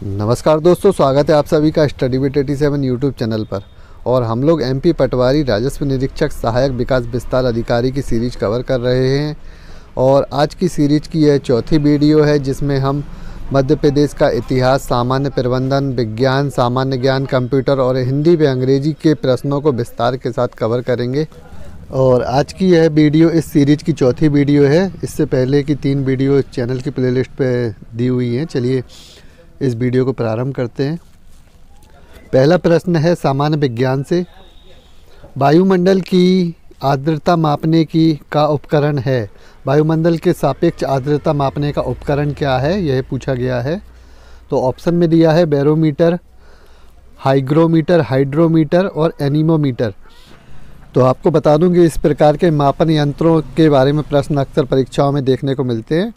नमस्कार दोस्तों, स्वागत है आप सभी का स्टडी विद 87 यूट्यूब चैनल पर। और हम लोग एमपी पटवारी राजस्व निरीक्षक सहायक विकास विस्तार अधिकारी की सीरीज कवर कर रहे हैं। और आज की सीरीज की यह चौथी वीडियो है जिसमें हम मध्य प्रदेश का इतिहास, सामान्य प्रबंधन, विज्ञान, सामान्य ज्ञान, कंप्यूटर और हिंदी व अंग्रेजी के प्रश्नों को विस्तार के साथ कवर करेंगे। और आज की यह वीडियो इस सीरीज की चौथी वीडियो है। इससे पहले की 3 वीडियो चैनल की प्लेलिस्ट पे दी हुई हैं। चलिए इस वीडियो को प्रारंभ करते हैं। पहला प्रश्न है सामान्य विज्ञान से, वायुमंडल की आर्द्रता मापने की का उपकरण है। वायुमंडल के सापेक्ष आर्द्रता मापने का उपकरण क्या है, यह पूछा गया है। तो ऑप्शन में दिया है बैरोमीटर, हाइग्रोमीटर, हाइड्रोमीटर और एनीमोमीटर। तो आपको बता दूं कि इस प्रकार के मापन यंत्रों के बारे में प्रश्न अक्सर परीक्षाओं में देखने को मिलते हैं।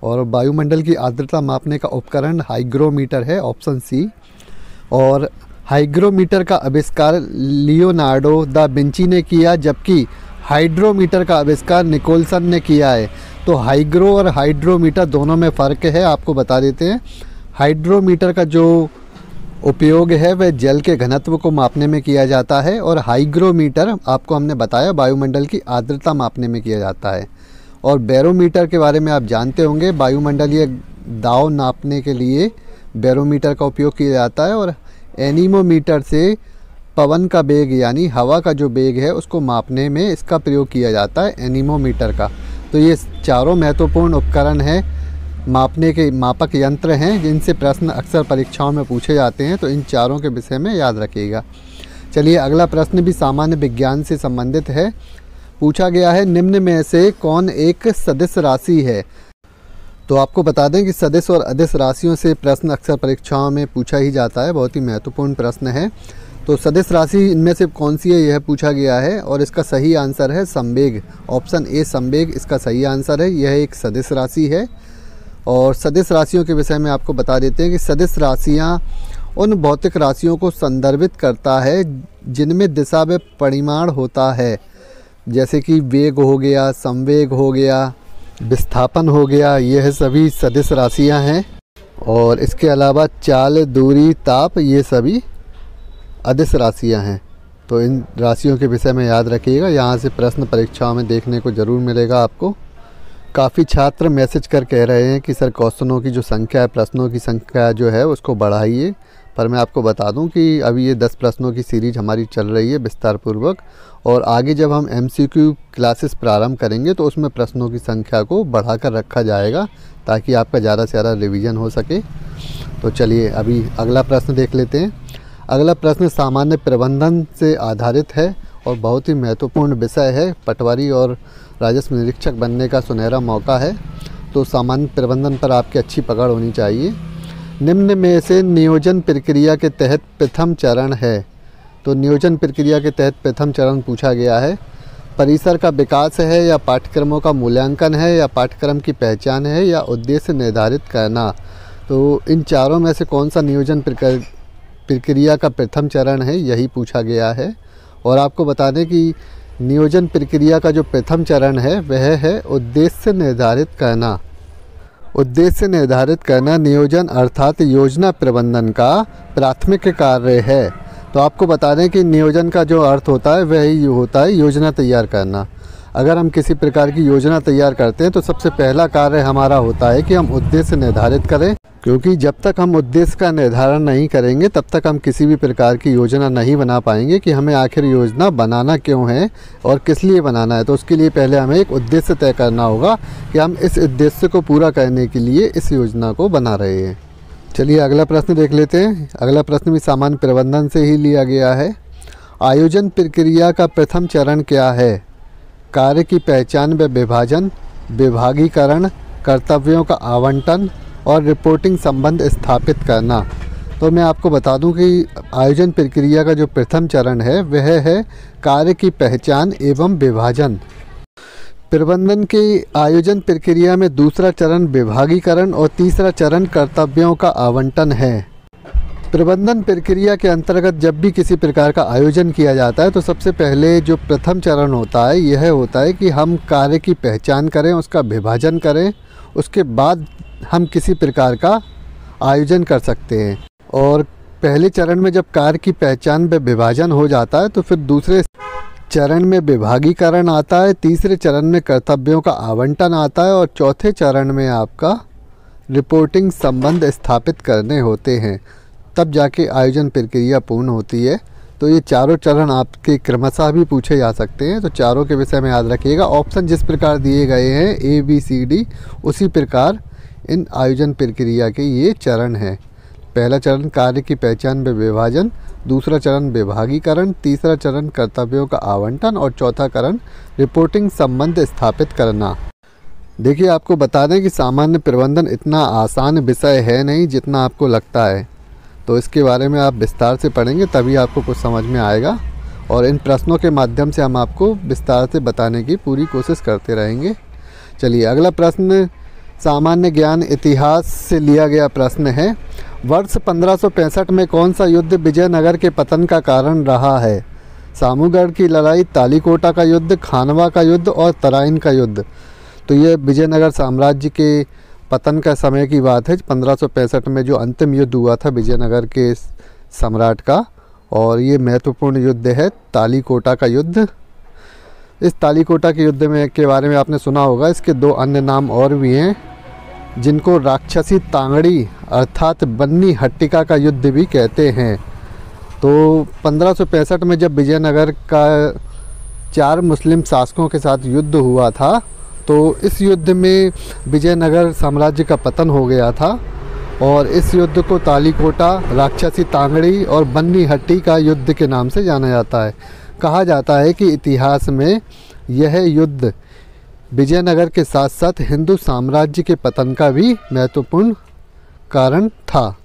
और वायुमंडल की आर्द्रता मापने का उपकरण हाइग्रोमीटर है, ऑप्शन सी। और हाइग्रोमीटर का आविष्कार लियोनार्डो दा विंची ने किया, जबकि हाइड्रोमीटर का आविष्कार निकोलसन ने किया है। तो हाइग्रो और हाइड्रोमीटर दोनों में फ़र्क है, आपको बता देते हैं। हाइड्रोमीटर का जो उपयोग है वह जल के घनत्व को मापने में किया जाता है, और हाइग्रोमीटर आपको हमने बताया वायुमंडल की आर्द्रता मापने में किया जाता है। और बैरोमीटर के बारे में आप जानते होंगे, वायुमंडलीय दाब नापने के लिए बैरोमीटर का उपयोग किया जाता है। और एनीमोमीटर से पवन का वेग यानी हवा का जो वेग है उसको मापने में इसका प्रयोग किया जाता है, एनीमोमीटर का। तो ये चारों महत्वपूर्ण उपकरण हैं, मापने के मापक यंत्र हैं, जिनसे प्रश्न अक्सर परीक्षाओं में पूछे जाते हैं। तो इन चारों के विषय में याद रखिएगा। चलिए अगला प्रश्न भी सामान्य विज्ञान से संबंधित है। पूछा गया है, निम्न में से कौन एक सदिश राशि है। तो आपको बता दें कि सदिश और अदिश राशियों से प्रश्न अक्सर परीक्षाओं में पूछा ही जाता है, बहुत ही महत्वपूर्ण प्रश्न है। तो सदिश राशि इनमें से कौन सी है, यह पूछा गया है। और इसका सही आंसर है संवेग, ऑप्शन ए संवेग इसका सही आंसर है। यह एक सदिश राशि है। और सदिश राशियों के विषय में आपको बता देते हैं कि सदिश राशियाँ उन भौतिक राशियों को संदर्भित करता है जिनमें दिशा व परिमाण होता है, जैसे कि वेग हो गया, संवेग हो गया, विस्थापन हो गया, यह सभी सदिश राशियां हैं। और इसके अलावा चाल, दूरी, ताप, ये सभी अदिश राशियां हैं। तो इन राशियों के विषय में याद रखिएगा, यहाँ से प्रश्न परीक्षाओं में देखने को ज़रूर मिलेगा आपको। काफ़ी छात्र मैसेज कर कह रहे हैं कि सर क्वेश्चनों की जो संख्या है, प्रश्नों की संख्या जो है उसको बढ़ाइए। पर मैं आपको बता दूं कि अभी ये 10 प्रश्नों की सीरीज हमारी चल रही है विस्तार पूर्वक। और आगे जब हम MCQ क्लासेस प्रारंभ करेंगे तो उसमें प्रश्नों की संख्या को बढ़ाकर रखा जाएगा, ताकि आपका ज़्यादा से ज़्यादा रिवीजन हो सके। तो चलिए अभी अगला प्रश्न देख लेते हैं। अगला प्रश्न सामान्य प्रबंधन से आधारित है और बहुत ही महत्वपूर्ण विषय है। पटवारी और राजस्व निरीक्षक बनने का सुनहरा मौका है, तो सामान्य प्रबंधन पर आपकी अच्छी पकड़ होनी चाहिए। निम्न में से नियोजन प्रक्रिया के तहत प्रथम चरण है। तो नियोजन प्रक्रिया के तहत प्रथम चरण पूछा गया है। परिसर का विकास है, या पाठ्यक्रमों का मूल्यांकन है, या पाठ्यक्रम की पहचान है, या उद्देश्य निर्धारित करना। तो इन चारों में से कौन सा नियोजन प्रक्रिया का प्रथम चरण है, यही पूछा गया है। और आपको बता दें कि नियोजन प्रक्रिया का जो प्रथम चरण है वह है उद्देश्य निर्धारित करना। उद्देश्य निर्धारित करना नियोजन अर्थात योजना प्रबंधन का प्राथमिक कार्य है। तो आपको बता दें कि नियोजन का जो अर्थ होता है वही होता है योजना तैयार करना। अगर हम किसी प्रकार की योजना तैयार करते हैं तो सबसे पहला कार्य हमारा होता है कि हम उद्देश्य निर्धारित करें, क्योंकि जब तक हम उद्देश्य का निर्धारण नहीं करेंगे तब तक हम किसी भी प्रकार की योजना नहीं बना पाएंगे कि हमें आखिर योजना बनाना क्यों है और किस लिए बनाना है। तो उसके लिए पहले हमें एक उद्देश्य तय करना होगा कि हम इस उद्देश्य को पूरा करने के लिए इस योजना को बना रहे हैं। चलिए अगला प्रश्न देख लेते हैं। अगला प्रश्न भी सामान्य प्रबंधन से ही लिया गया है। आयोजन प्रक्रिया का प्रथम चरण क्या है। कार्य की पहचान व विभाजन, विभागीकरण, कर्तव्यों का आवंटन और रिपोर्टिंग संबंध स्थापित करना। तो मैं आपको बता दूं कि आयोजन प्रक्रिया का जो प्रथम चरण है वह है कार्य की पहचान एवं विभाजन। प्रबंधन की आयोजन प्रक्रिया में दूसरा चरण विभागीकरण और तीसरा चरण कर्तव्यों का आवंटन है। प्रबंधन प्रक्रिया के अंतर्गत जब भी किसी प्रकार का आयोजन किया जाता है तो सबसे पहले जो प्रथम चरण होता है यह होता है कि हम कार्य की पहचान करें, उसका विभाजन करें, उसके बाद हम किसी प्रकार का आयोजन कर सकते हैं। और पहले चरण में जब कार्य की पहचान व विभाजन हो जाता है तो फिर दूसरे चरण में विभागीकरण आता है, तीसरे चरण में कर्तव्यों का आवंटन आता है और चौथे चरण में आपका रिपोर्टिंग संबंध स्थापित करने होते हैं, तब जाके आयोजन प्रक्रिया पूर्ण होती है। तो ये चारों चरण आपके क्रमशः भी पूछे जा सकते हैं, तो चारों के विषय में याद रखिएगा। ऑप्शन जिस प्रकार दिए गए हैं ABCD, उसी प्रकार इन आयोजन प्रक्रिया के ये चरण हैं। पहला चरण कार्य की पहचान व विभाजन, दूसरा चरण विभागीकरण, तीसरा चरण कर्तव्यों का आवंटन और चौथा चरण रिपोर्टिंग संबंध स्थापित करना। देखिए, आपको बता दें कि सामान्य प्रबंधन इतना आसान विषय है नहीं जितना आपको लगता है, तो इसके बारे में आप विस्तार से पढ़ेंगे तभी आपको कुछ समझ में आएगा। और इन प्रश्नों के माध्यम से हम आपको विस्तार से बताने की पूरी कोशिश करते रहेंगे। चलिए, अगला प्रश्न सामान्य ज्ञान इतिहास से लिया गया प्रश्न है। वर्ष 1565 में कौन सा युद्ध विजयनगर के पतन का कारण रहा है? सामूगढ़ की लड़ाई, तालीकोटा का युद्ध, खानवा का युद्ध और तराइन का युद्ध। तो ये विजयनगर साम्राज्य के पतन का समय की बात है। 1565 में जो अंतिम युद्ध हुआ था विजयनगर के सम्राट का, और ये महत्वपूर्ण युद्ध है तालीकोटा का युद्ध। इस तालीकोटा के युद्ध में के बारे में आपने सुना होगा। इसके दो अन्य नाम और भी हैं, जिनको राक्षसी तांगड़ी अर्थात बन्नी हट्टिका का युद्ध भी कहते हैं। तो 1565 में जब विजयनगर का 4 मुस्लिम शासकों के साथ युद्ध हुआ था, तो इस युद्ध में विजयनगर साम्राज्य का पतन हो गया था और इस युद्ध को तालीकोटा, राक्षसी तांगड़ी और बन्नी हट्टी का युद्ध के नाम से जाना जाता है। कहा जाता है कि इतिहास में यह युद्ध विजयनगर के साथ साथ हिंदू साम्राज्य के पतन का भी महत्वपूर्ण कारण था।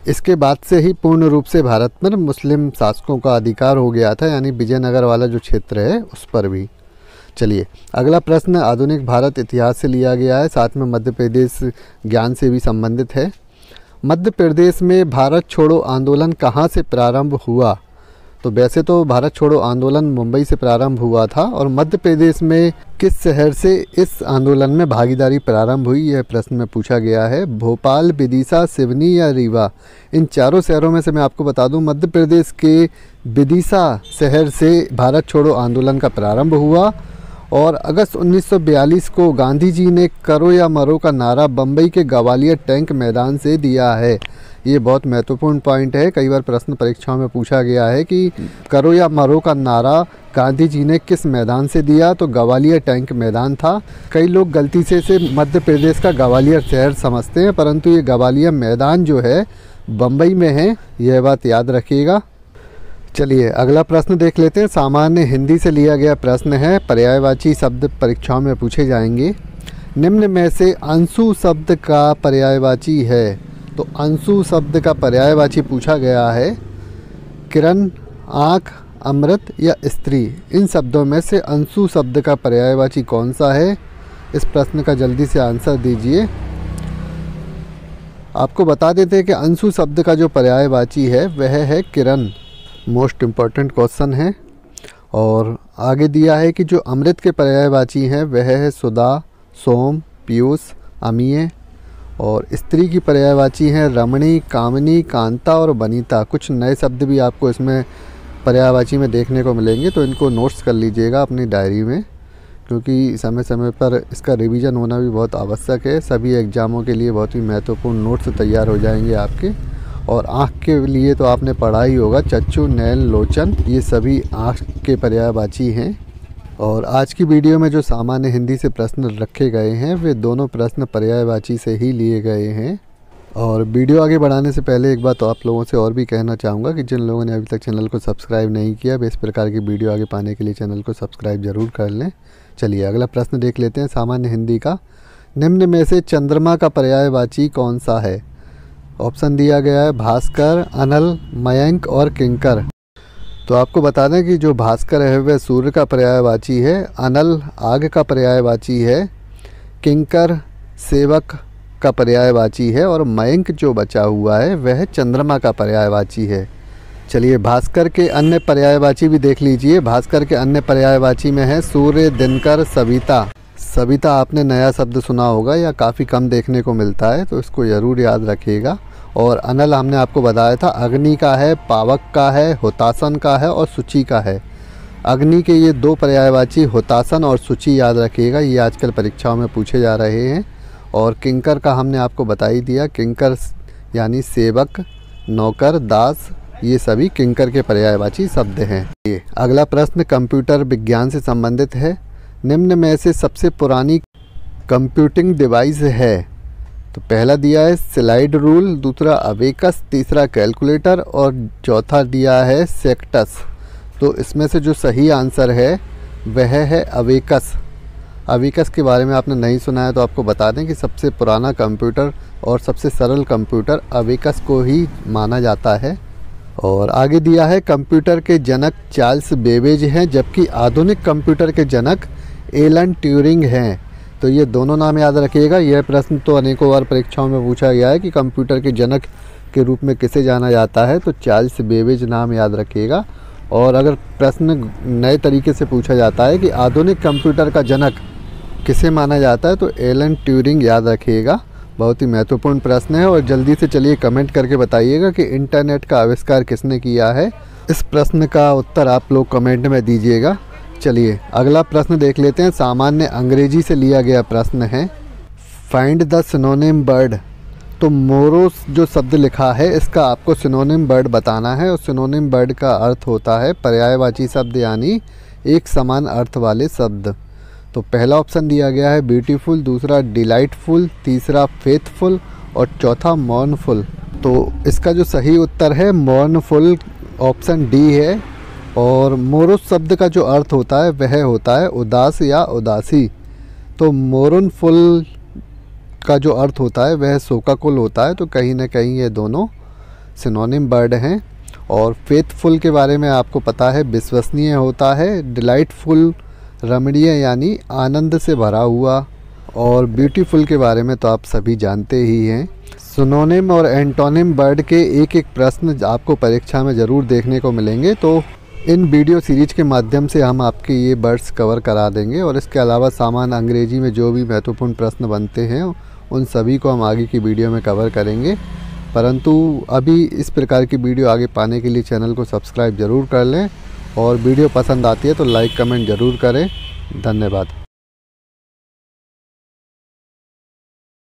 इसके बाद से ही पूर्ण रूप से भारत पर मुस्लिम शासकों का अधिकार हो गया था, यानी विजयनगर वाला जो क्षेत्र है उस पर भी। चलिए, अगला प्रश्न आधुनिक भारत इतिहास से लिया गया है, साथ में मध्य प्रदेश ज्ञान से भी संबंधित है। मध्य प्रदेश में भारत छोड़ो आंदोलन कहाँ से प्रारंभ हुआ? तो वैसे तो भारत छोड़ो आंदोलन मुंबई से प्रारंभ हुआ था, और मध्य प्रदेश में किस शहर से इस आंदोलन में भागीदारी प्रारंभ हुई, यह प्रश्न में पूछा गया है। भोपाल, विदिशा, सिवनी या रीवा? इन चारों शहरों में से मैं आपको बता दूं, मध्य प्रदेश के विदिशा शहर से भारत छोड़ो आंदोलन का प्रारंभ हुआ और अगस्त 1942 को गांधी जी ने करो या मरो का नारा बम्बई के ग्वालियर टैंक मैदान से दिया है। ये बहुत महत्वपूर्ण पॉइंट है, कई बार प्रश्न परीक्षाओं में पूछा गया है कि करो या मरो का नारा गांधी जी ने किस मैदान से दिया, तो ग्वालियर टैंक मैदान था। कई लोग गलती से मध्य प्रदेश का ग्वालियर शहर समझते हैं, परंतु ये ग्वालियर मैदान जो है बम्बई में है, यह बात याद रखिएगा। चलिए, अगला प्रश्न देख लेते हैं। सामान्य हिंदी से लिया गया प्रश्न है, पर्यायवाची शब्द परीक्षाओं में पूछे जाएंगे। निम्न में से अंशु शब्द का पर्यायवाची है? तो अंशु शब्द का पर्यायवाची पूछा गया है किरण, आँख, अमृत या स्त्री। इन शब्दों में से अंशु शब्द का पर्यायवाची कौन सा है? इस प्रश्न का जल्दी से आंसर दीजिए। आपको बता देते हैं कि अंशु शब्द का जो पर्यायवाची है वह है किरण। मोस्ट इम्पॉर्टेंट क्वेश्चन है। और आगे दिया है कि जो अमृत के पर्यायवाची हैं वह है सुधा, सोम, पीयूष, अमीय। और स्त्री की पर्यायवाची हैं रमणी, कामिनी, कांता और वनिता। कुछ नए शब्द भी आपको इसमें पर्यायवाची में देखने को मिलेंगे, तो इनको नोट्स कर लीजिएगा अपनी डायरी में, क्योंकि समय समय पर इसका रिवीजन होना भी बहुत आवश्यक है। सभी एग्ज़ामों के लिए बहुत ही महत्वपूर्ण नोट्स तैयार हो जाएंगे आपके। और आँख के लिए तो आपने पढ़ा ही होगा, चक्षु, नैन, लोचन, ये सभी आँख के पर्यायवाची हैं। और आज की वीडियो में जो सामान्य हिंदी से प्रश्न रखे गए हैं वे दोनों प्रश्न पर्यायवाची से ही लिए गए हैं। और वीडियो आगे बढ़ाने से पहले एक बात तो आप लोगों से और भी कहना चाहूँगा कि जिन लोगों ने अभी तक चैनल को सब्सक्राइब नहीं किया, वे इस प्रकार की वीडियो आगे पाने के लिए चैनल को सब्सक्राइब ज़रूर कर लें। चलिए, अगला प्रश्न देख लेते हैं सामान्य हिंदी का। निम्न में से चंद्रमा का पर्यायवाची कौन सा है? ऑप्शन दिया गया है भास्कर, अनल, मयंक और किंकर। तो आपको बता दें कि जो भास्कर है वह सूर्य का पर्यायवाची है, अनल आग का पर्यायवाची है, किंकर सेवक का पर्यायवाची है और मयंक जो बचा हुआ है वह चंद्रमा का पर्यायवाची है। चलिए, भास्कर के अन्य पर्यायवाची भी देख लीजिए। भास्कर के अन्य पर्यायवाची में है सूर्य, दिनकर, सविता। सविता आपने नया शब्द सुना होगा या काफ़ी कम देखने को मिलता है, तो इसको ज़रूर याद रखिएगा। और अनल हमने आपको बताया था अग्नि का है, पावक का है, हुतासन का है और शुचि का है। अग्नि के ये दो पर्यायवाची हुतासन और शुचि याद रखिएगा, ये आजकल परीक्षाओं में पूछे जा रहे हैं। और किंकर का हमने आपको बता ही दिया, किंकर यानी सेवक, नौकर, दास, ये सभी किंकर के पर्यायवाची शब्द हैं। ये अगला प्रश्न कंप्यूटर विज्ञान से संबंधित है। निम्न में से सबसे पुरानी कंप्यूटिंग डिवाइस है। तो पहला दिया है स्लाइड रूल, दूसरा अबेकस, तीसरा कैलकुलेटर और चौथा दिया है सेक्टस। तो इसमें से जो सही आंसर है वह है अबेकस। अबेकस के बारे में आपने नहीं सुना है तो आपको बता दें कि सबसे पुराना कंप्यूटर और सबसे सरल कंप्यूटर अबेकस को ही माना जाता है। और आगे दिया है कंप्यूटर के जनक चार्ल्स बेबेज हैं, जबकि आधुनिक कंप्यूटर के जनक एलन ट्यूरिंग हैं। तो ये दोनों नाम याद रखिएगा। यह प्रश्न तो अनेकों बार परीक्षाओं में पूछा गया है कि कंप्यूटर के जनक के रूप में किसे जाना जाता है, तो चार्ल्स बेबेज नाम याद रखिएगा। और अगर प्रश्न नए तरीके से पूछा जाता है कि आधुनिक कंप्यूटर का जनक किसे माना जाता है, तो एलन ट्यूरिंग याद रखिएगा। बहुत ही महत्वपूर्ण प्रश्न है। और जल्दी से चलिए कमेंट करके बताइएगा कि इंटरनेट का आविष्कार किसने किया है। इस प्रश्न का उत्तर आप लोग कमेंट में दीजिएगा। चलिए अगला प्रश्न देख लेते हैं। सामान्य अंग्रेजी से लिया गया प्रश्न है, फाइंड द सिनोनिम वर्ड। तो मोरोस जो शब्द लिखा है इसका आपको सिनोनिम वर्ड बताना है। और सिनोनिम वर्ड का अर्थ होता है पर्यायवाची शब्द, यानी एक समान अर्थ वाले शब्द। तो पहला ऑप्शन दिया गया है ब्यूटीफुल, दूसरा डिलाइटफुल, तीसरा फेथफुल और चौथा मॉर्नफुल। तो इसका जो सही उत्तर है मॉर्नफुल, ऑप्शन डी है। और मोरोस शब्द का जो अर्थ होता है वह होता है उदास या उदासी। तो मोरनफुल का जो अर्थ होता है वह शोकाकुल होता है। तो कहीं ना कहीं ये दोनों सिनोनिम वर्ड हैं। और फेथफुल के बारे में आपको पता है विश्वसनीय होता है। डिलाइटफुल रमणीय यानी आनंद से भरा हुआ। और ब्यूटीफुल के बारे में तो आप सभी जानते ही हैं। सिनोनिम और एंटोनिम वर्ड के एक एक प्रश्न आपको परीक्षा में ज़रूर देखने को मिलेंगे। तो इन वीडियो सीरीज के माध्यम से हम आपके ये वर्ड्स कवर करा देंगे। और इसके अलावा सामान्य अंग्रेजी में जो भी महत्वपूर्ण प्रश्न बनते हैं उन सभी को हम आगे की वीडियो में कवर करेंगे। परंतु अभी इस प्रकार की वीडियो आगे पाने के लिए चैनल को सब्सक्राइब ज़रूर कर लें। और वीडियो पसंद आती है तो लाइक कमेंट ज़रूर करें। धन्यवाद।